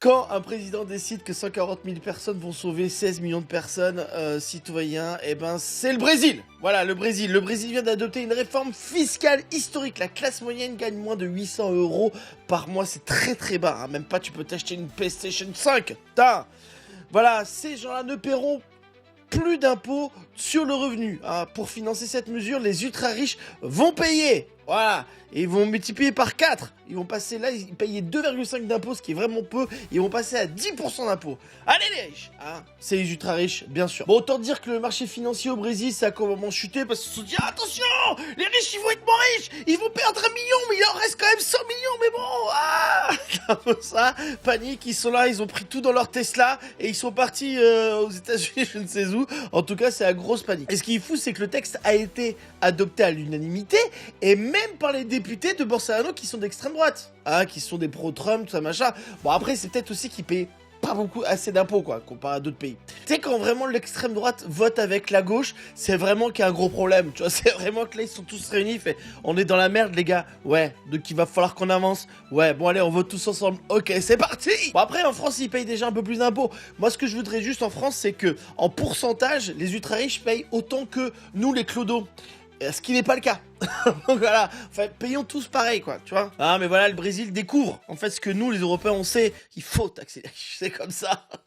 Quand un président décide que 140 000 personnes vont sauver 16 millions de personnes, citoyens, eh ben c'est le Brésil. Voilà, le Brésil. Le Brésil vient d'adopter une réforme fiscale historique. La classe moyenne gagne moins de 800 euros par mois. C'est très très bas, hein. Même pas tu peux t'acheter une PlayStation 5. Putain. Voilà, ces gens-là ne paieront plus d'impôts sur le revenu, hein. Pour financer cette mesure, les ultra riches vont payer. Voilà, et ils vont multiplier par 4. Ils vont passer là, ils payaient 2,5 d'impôts, ce qui est vraiment peu. Ils vont passer à 10% d'impôts. Allez les riches, hein. C'est les ultra riches, bien sûr. Bon, autant dire que le marché financier au Brésil, ça a complètement chuté parce qu'ils se sont dit attention, les riches, ils vont être moins riches. Ils vont perdre 1 million, mais il en reste quand même 100 millions, mais bon, ah. C'est un peu ça, panique, ils sont là, ils ont pris tout dans leur Tesla et ils sont partis aux États-Unis, je ne sais où. En tout cas, c'est la grosse panique. Et ce qui est fou, c'est que le texte a été adopté à l'unanimité et même par les députés de Bolsonaro qui sont d'extrême droite, hein, qui sont des pro-Trump, tout ça machin. Bon, après, c'est peut-être aussi qu'ils payent pas beaucoup assez d'impôts, quoi, comparé à d'autres pays. Tu sais, quand vraiment l'extrême droite vote avec la gauche, c'est vraiment qu'il y a un gros problème, tu vois, c'est vraiment que là, ils sont tous réunis, fait, on est dans la merde, les gars, ouais, donc il va falloir qu'on avance, ouais, bon, allez, on vote tous ensemble, ok, c'est parti. Bon, après, en France, ils payent déjà un peu plus d'impôts. Moi, ce que je voudrais juste en France, c'est que, en pourcentage, les ultra-riches payent autant que nous, les clodos. Ce qui n'est pas le cas. Donc voilà, enfin, payons tous pareil, quoi, tu vois. Ah, mais voilà, le Brésil découvre, en fait, ce que nous, les Européens, on sait, il faut taxer les riches, c'est comme ça.